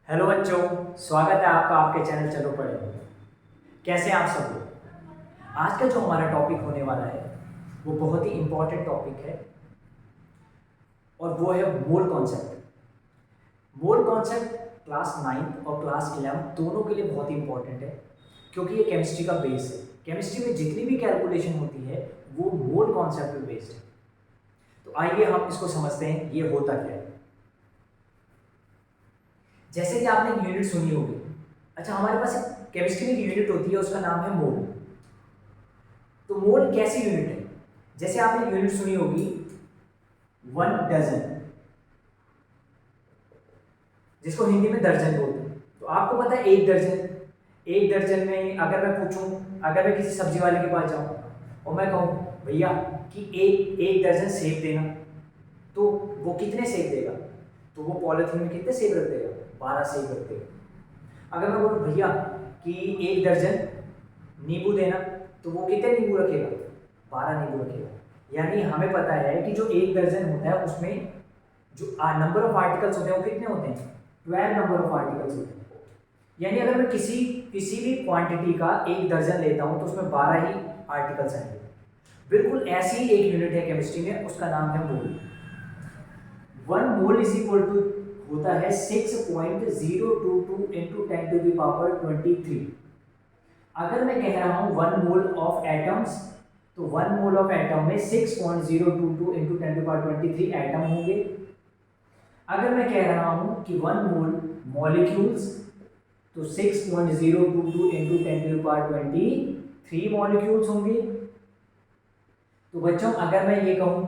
Hello बच्चों, स्वागत है आपका आपके चैनल चलो पढ़ेंगे। कैसे हैं आप सब लोग। आज का जो हमारा टॉपिक होने वाला है वो बहुत ही इम्पोर्टेंट टॉपिक है और वो है mole concept. Mole concept class 9 और क्लास 11 दोनों के लिए बहुत ही इंपॉर्टेंट है क्योंकि ये केमिस्ट्री का बेस है। केमिस्ट्री में जितनी भी कैलकुलेशन होती है वो मोल कॉन्सेप्ट पे बेस्ड है। तो आइए हम इसको समझते हैं ये होता क्या है। जैसे कि आपने एक यूनिट सुनी होगी। अच्छा, हमारे पास एक केमिस्ट्री में एक यूनिट होती है, उसका नाम है मोल। तो मोल कैसी यूनिट है? जैसे आपने एक यूनिट सुनी होगी 1 डजन, जिसको हिंदी में दर्जन बोलते हैं। तो आपको पता है 1 दर्जन। 1 दर्जन में अगर मैं पूछूं, अगर मैं किसी सब्जी वाले के पास जाऊं और मैं कहूं भैया कि एक एक दर्जन सेब देना, तो वो कितने सेब देगा? तो वो पॉलिथीन में कितने सेब रख देगा? 12 सेब रख देगा। अगर मैं बोलूं भैया कि 1 दर्जन नींबू देना, तो वो कितने नींबू रखेगा? 12 नींबू रखेगा। यानी हमें पता है कि जो 1 दर्जन होता है उसमें जो नंबर ऑफ आर्टिकल्स होते हैं वो कितने होते हैं? 12 नंबर ऑफ आर्टिकल्स होते हैं। यानी अगर मैं किसी किसी भी क्वांटिटी का 1 दर्जन लेता हूं तो उसमें 12 ही आर्टिकल्स आएंगे। बिल्कुल ऐसी ही एक यूनिट है केमिस्ट्री में, उसका नाम है मोल। 1 मोल इज इक्वल टू होता है 6.022 इंटू 10⁻23। अगर मैं कह रहा हूं 1 मोल ऑफ एटम्स, तो 1 मोल ऑफ एटम में 6.022 इंटू 10⁻23 एटम होंगे। अगर मैं कह रहा हूं कि 1 मोल मॉलिक्यूल्स, तो 6.022 इंटू 10⁻23 मॉलिक्यूल्स होंगे। तो बच्चों अगर मैं ये कहूं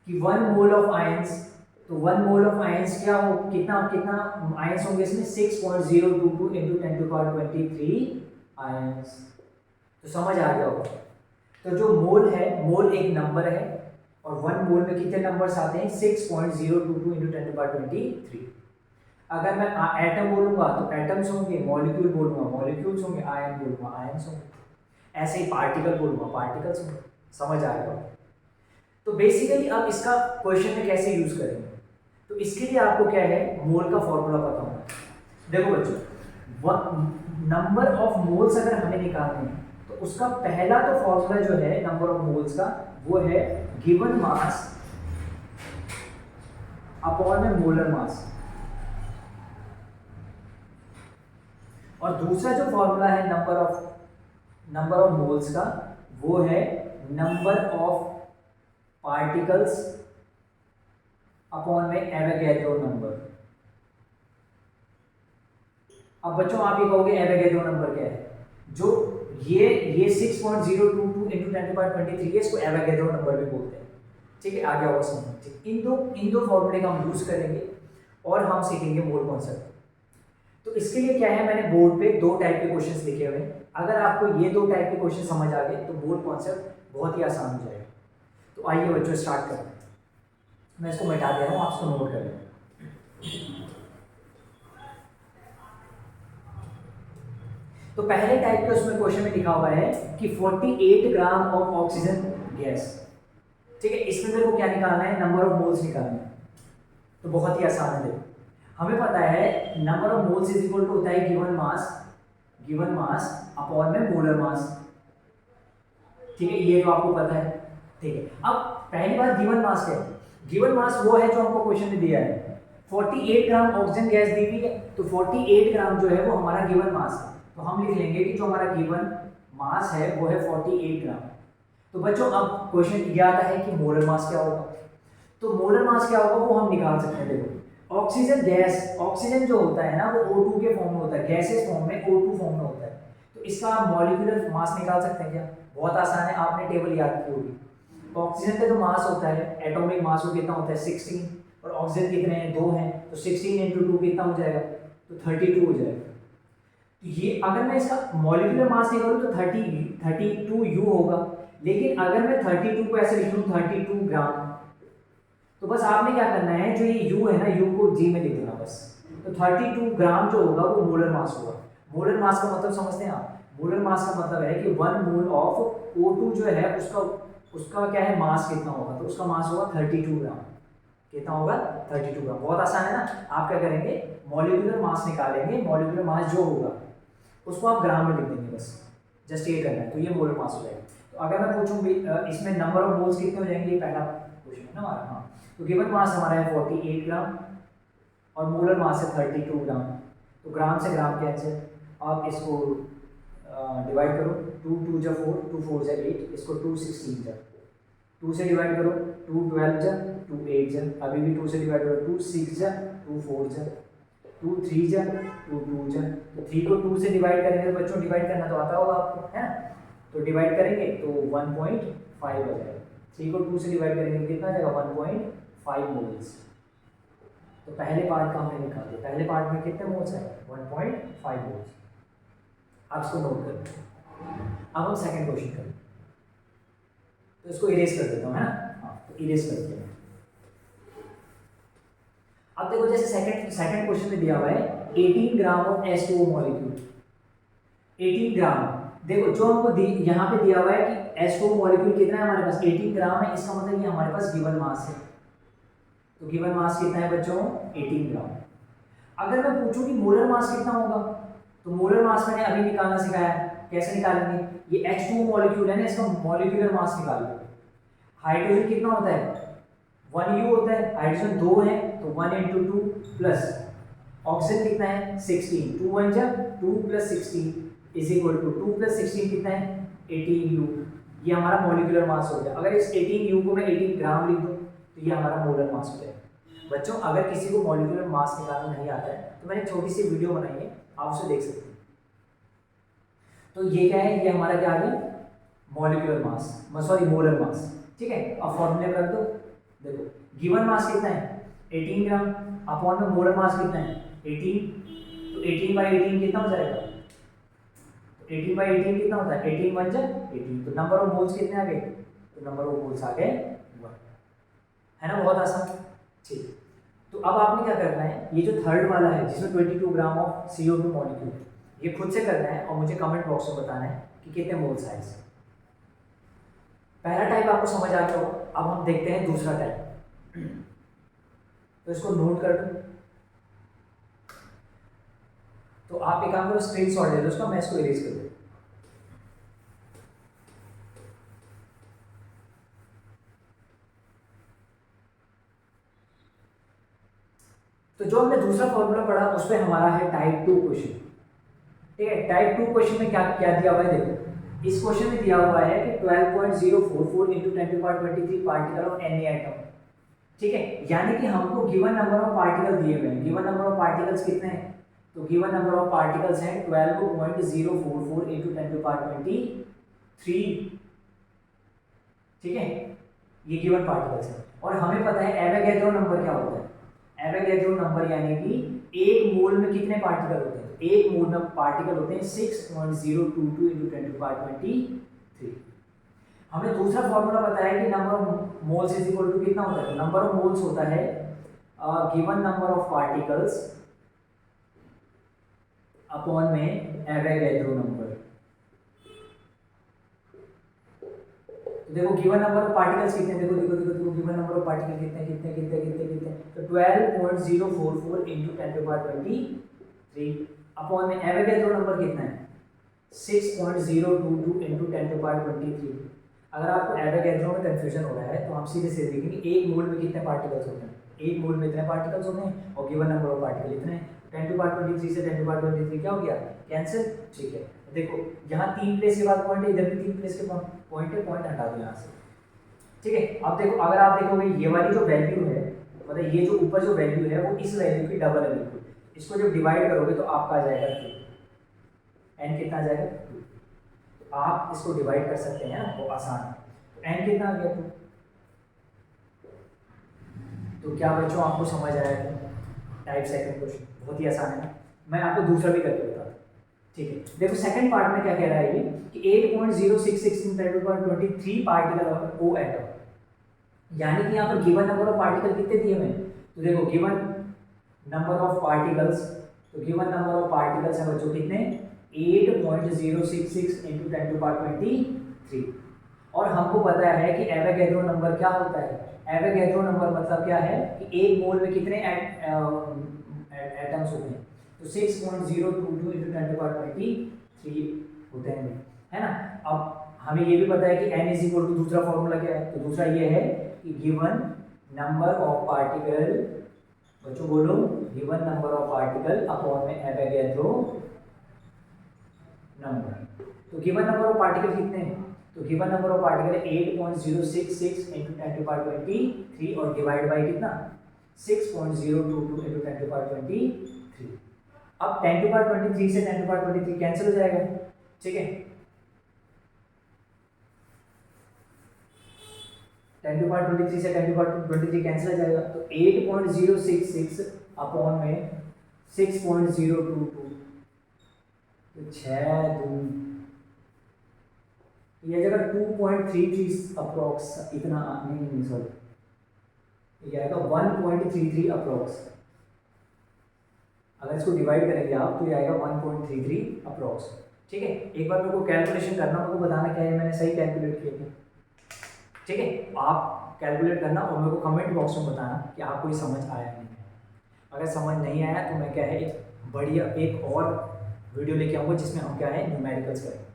कि 1 मोल ऑफ आयंस, तो 1 मोल ऑफ आयंस क्या हो, कितना कितना आयंस होंगे इसमें? 6.022 इंटू 10⁻23 आयंस। तो समझ आ गया होगा। तो जो मोल है, मोल एक नंबर है और 1 मोल में कितने नंबर्स आते हैं? 6.022 इंटू 10⁻23। अगर मैं एटम बोलूंगा तो एटम्स होंगे, मॉलिक्यूल बोलूंगा मॉलिक्यूल्स होंगे, आयन बोलूंगा आयंस होंगे, ऐसे ही पार्टिकल बोलूंगा पार्टिकल्स होंगे। समझ आ गया। तो बेसिकली अब इसका क्वेश्चन में कैसे यूज करेंगे, तो इसके लिए आपको क्या है, मोल का फॉर्मूला पता होगा। देखो बच्चों, नंबर ऑफ मोल्स अगर हमें निकालने हैं तो उसका पहला तो फॉर्मूला जो है नंबर ऑफ मोल्स का, वो है गिवन मास अपॉन में मोलर मास। और दूसरा जो फॉर्मूला है नंबर ऑफ मोल्स का, वो है नंबर ऑफ पार्टिकल्स अपॉन में एवोगैड्रो नंबर। अब बच्चों आप ये कहोगे एवोगैड्रो नंबर क्या है? जो ये 6.022 इंटू 10⁻23 है, इसको एवोगैड्रो नंबर भी बोलते हैं। ठीक है, आगे और समझो। ठीक, इन दो फॉर्मूले का हम यूज करेंगे और हम सीखेंगे मोल कॉन्सेप्ट। तो इसके लिए क्या है, मैंने बोर्ड पे 2 टाइप के क्वेश्चंस लिखे हुए हैं। अगर आपको ये 2 टाइप के क्वेश्चन समझ आ गए तो मोल कॉन्सेप्ट बहुत ही आसान हो जाएगा। तो आइए बच्चों स्टार्ट करते हैं। मैं इसको मिटा दे रहा हूँ, आप इसको नोट कर लें। तो पहले टाइप के उसमें क्वेश्चन में लिखा हुआ है कि 48 ग्राम ऑफ ऑक्सीजन गैस। ठीक है, इसमें मेरे को क्या निकालना है? नंबर ऑफ मोल्स निकालना है। तो बहुत ही आसान है। देखो, हमें पता है number of moles is equal to होता है गिवन मास अपॉन में मोलर मास। ठीक है, ये तो आपको पता है। ठीक है, अब पहली बात गिवन मास क्या है? गिवन मास वो है जो हमको क्वेश्चन में दिया है। 48 ग्राम ऑक्सीजन गैस दी हुई है, तो 48 ग्राम जो है वो हमारा गिवन मास है। तो हम लिख लेंगे कि जो हमारा गिवन मास है वो है 48 ग्राम। तो बच्चों अब क्वेश्चन ये आता है कि मोलर मास क्या होगा। तो मोलर मास क्या होगा वो हम निकाल सकते हैं। देखो, ऑक्सीजन गैस, ऑक्सीजन जो होता है ना वो O2 के फॉर्म में होता है, गैसेस फॉर्म में O2 फॉर्म में होता है। तो इसका आप मॉलिक्यूलर मास निकाल सकते हैं क्या? बहुत आसान है, आपने टेबल याद की होगी। ऑक्सीजन का जो मास होता है, एटॉमिक मास, वो कितना होता है? 16। और ऑक्सीजन कितने हैं? 2 हैं। तो 16 इंटू 2 कितना हो जाएगा? तो 32 हो जाएगा। तो ये अगर मैं इसका मॉलिक्यूलर मास निकालूं तो 32 U होगा। लेकिन अगर मैं 32 को ऐसे लिख लूं 32 ग्राम, तो बस आपने क्या करना है, जो ये U है ना, U को G में लिख देना बस। तो 32 ग्राम जो होगा वो मोलर मास होगा। मोलर मास का मतलब समझते हैं आप? मोलर मास का मतलब है कि 1 मोल ऑफ O2 जो है उसका क्या है, मास कितना होगा? तो उसका मास होगा 32 ग्राम। कितना होगा 32 ग्राम। बहुत आसान है ना। आप क्या करेंगे, मॉलिक्यूलर मास निकालेंगे, मॉलिक्यूलर मास जो होगा उसको आप ग्राम में लिख देंगे, बस जस्ट ये करना है, तो ये मोलर मास हो जाएगा। तो अगर मैं पूछूँ इसमें नंबर ऑफ मोल्स कितने हो जाएंगे, ये पहला क्वेश्चन है ना हमारा। हाँ, तो गिवन मास हमारा है 48 ग्राम और मोलर मास है 32 ग्राम। तो ग्राम से ग्राम कैंसिल, आप इसको डिवाइड करो, 2 2 जा 4, 2 4 जा 8, इसको 2 16 जा, 2 से डिवाइड करो, 2 12 जा, 2 8 जा, अभी भी 2 से डिवाइड करो, 2 6 जा, 2 4 जा, 2 3 जा, 2 2 जा। तो 3 को 2 से डिवाइड करेंगे तो बच्चों डिवाइड करना तो आता होगा आपको, है ना। तो डिवाइड करेंगे तो 1.5 हो जाएगा। 3 को 2 से डिवाइड करेंगे कितना आ जाएगा 1.5 मोल्स। तो पहले पार्ट का हमने निकाल दिया, पहले पार्ट में कितने मोल्स है 1.5 मोल्स। आप इसको नोट करें। अब हम सेकंड क्वेश्चन करें, तो इसको इरेज कर देता हूँ, है ना। हाँ, तो इरेज करते हैं। अब देखो जैसे सेकंड क्वेश्चन में दिया हुआ है 18 ग्राम ऑफ H2O मॉलिक्यूल, 18 ग्राम। देखो जो हमको यहाँ पे दिया हुआ है कि H2O मॉलिक्यूल कितना है हमारे पास 18 ग्राम है, इसका मतलब ये हमारे पास गिवन मास है। तो गिवन मास कितना है बच्चों 18 ग्राम। अगर मैं पूछूं कि मोलर मास कितना होगा, तो मोलर मास मैंने अभी निकालना सिखाया है, कैसे निकालेंगे। ये H2O मॉलिक्यूल है ना, इसका मॉलिक्यूलर मास निकाल लो। हाइड्रोजन कितना होता है 1U होता है, हाइड्रोजन 2 है तो 1 × 2 प्लस ऑक्सीजन कितना है 16, 2 1 जा 2 + 16 इज इक्वल टू 2 + 16 कितना है 18U। ये हमारा मॉलिक्यूलर मास हो गया। अगर इस 18U को मैं 18 ग्राम लिख दूं तो ये हमारा मोलर मास हो जाएगा। बच्चों अगर किसी को मॉलिक्यूलर मास निकालना नहीं आता है तो मैंने छोटी सी वीडियो बनाई है, आप उसे देख सकते हैं। तो ये क्या है, ये हमारा क्या आ गया molecular mass, sorry molar mass. ठीक है, अब फॉर्मूले में रख दो। देखो गिवन मास कितना है 18 ग्राम, अपॉन में मोलर मास कितना है 18, तो 18/18 कितना हो जाएगा, 18/18 कितना होता है 18 1 जा 18। तो नंबर ऑफ मोल्स कितने आ गए, तो नंबर ऑफ मोल्स आ गए 1, है ना। बहुत आसान। ठीक, तो अब आपने क्या करना है, ये जो थर्ड वाला है जिसमें 22 ग्राम ऑफ CO2 मॉलिक्यूल, ये खुद से करना है और मुझे कमेंट बॉक्स में बताना है कि कितने मोल्स आए इससे। पहला टाइप आपको समझ आ गया हो, अब हम देखते हैं दूसरा टाइप। तो इसको नोट कर दो। तो आप एक काम करो, स्क्रीनशॉट ले लो उसका, मैं इसको इरेज कर दूँ। तो जो हमने दूसरा फॉर्मूला पढ़ा उस पर हमारा है टाइप 2 क्वेश्चन। ठीक है, टाइप 2 क्वेश्चन में क्या क्या दिया हुआ है, देखो इस क्वेश्चन में दिया हुआ है कि 12.044 × 10⁻23 पार्टिकल ऑफ एनी एटम। ठीक है, यानी कि हमको गिवन नंबर ऑफ पार्टिकल दिए हुए हैं। गिवन नंबर ऑफ पार्टिकल्स कितने हैं, तो गिवन नंबर ऑफ पार्टिकल्स हैं 12.044 × 10⁻23। ठीक है, ये गिवन पार्टिकल्स है। और हमें पता है एवोगैड्रो नंबर क्या होता है। एवोगैड्रो नंबर यानी कि एक मोल में कितने पार्टिकल होते हैं, एक मोल में पार्टिकल होते हैं 6.022 × 10⁻23। हमें दूसरा फॉर्मूला पता है कि number of moles is equal to कितना होता है, नंबर ऑफ मोल्स होता है given number of particles upon में एवोगैड्रो नंबर। तो देखो गिवन नंबर ऑफ पार्टिकल्स कितने, देखो देखो देखो देखो गिवन नंबर ऑफ पार्टिकल कितने कितने कितने कितने कितने, तो 12.044 × 10⁻23 अपॉन में एवोगैड्रो नंबर कितना है 6.022 × 10⁻23। अगर आपको एवोगैड्रो में कंफ्यूजन हो रहा है तो आप सीधे सीधे देखेंगे एक मोल में कितने पार्टिकल्स होते हैं, एक मोल में इतने पार्टिकल्स होते हैं और गिवन नंबर ऑफ पार्टिकल इतने हैं। 10⁻23 से 10⁻23 क्या हो गया कैंसिल। ठीक है, देखो यहाँ 3 प्लेस के बाद पॉइंट है, इधर भी 3 प्लेस के पॉइंट है, पॉइंट हटा दो यहाँ से। ठीक है, अब देखो अगर आप देखोगे ये वाली जो वैल्यू है, मतलब ये जो ऊपर जो वैल्यू है वो इस वैल्यू की डबल है बिल्कुल। इसको जब डिवाइड करोगे तो आपका आ जाएगा 2, एन कितना आ जाएगा 2। तो आप इसको डिवाइड कर सकते हैं ना, वो आसान है। एन कितना आ गया 2। तो क्या बच्चों आपको समझ आया कि टाइप सेकंड क्वेश्चन बहुत ही आसान है ना। मैं आपको दूसरा भी करके बताता हूँ। ठीक है, देखो सेकंड पार्ट में क्या कह रहा है ये कि 8.066 × 10⁻23 पार्टिकल ऑफ ओ एटम, यानी कि यहाँ पर गिवन नंबर ऑफ पार्टिकल कितने दिए हुए हैं, तो देखो गिवन नंबर ऑफ पार्टिकल्स, तो गिवन नंबर ऑफ पार्टिकल्स है बच्चों कितने 8.066 × 10⁻23। और हमको पता है कि एवोगैड्रो नंबर क्या होता है। एवोगैड्रो नंबर मतलब क्या है कि एक मोल में कितने एटम्स होते हैं, तो 6.022 इंटू 10⁻23 होते हैं, है ना। अब हमें ये भी पता है कि n इज इक्वल टू, दूसरा फॉर्मूला क्या है, तो दूसरा ये है कि गिवन नंबर ऑफ पार्टिकल, बच्चों बोलो, given number of particle upon में एवोगैड्रो नंबर। तो गिवन नंबर ऑफ पार्टिकल कितने हैं, तो given number of particle 8.066 into 10⁻23 और डिवाइड बाई कितना 6.022 इंटू 10⁻23। अब 10⁻23 से 10⁻23 कैंसिल हो जाएगा, ठीक है। 10⁻23 से 10⁻23 कैंसिल हो जाएगा, तो 8.066 अपॉन में 6.022, तो 6 ये जगह 2.33 अप्रोक्स, इतना नहीं सॉरी, ये आएगा 1.33 अप्रोक्स। अगर इसको डिवाइड करेंगे आप तो ये आएगा 1.33 अप्रोक्स, ठीक है। एक बार मेरे को कैलकुलेशन करना, मेरे को बताना क्या है मैंने सही कैलकुलेट किया है, ठीक है। आप कैलकुलेट करना और मेरे को कमेंट बॉक्स में बताना कि आपको ये समझ आया नहीं। अगर समझ नहीं आया तो मैं क्या है एक बढ़िया एक और वीडियो लेके आऊँगा जिसमें हम क्या है न्यूमेरिकल्स करेंगे,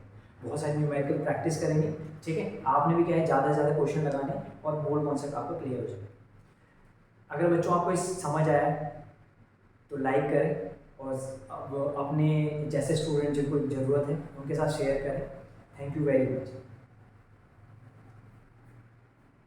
बहुत सारी न्यूमेरिकल प्रैक्टिस करेंगे, ठीक है। आपने भी क्या है ज़्यादा से ज़्यादा क्वेश्चन लगाने और मोल कॉन्सेप्ट आपको क्लियर हो जाए। अगर बच्चों आपको इस समझ आया तो लाइक करें और अपने जैसे स्टूडेंट जिनको ज़रूरत है उनके साथ शेयर करें। Thank you very much.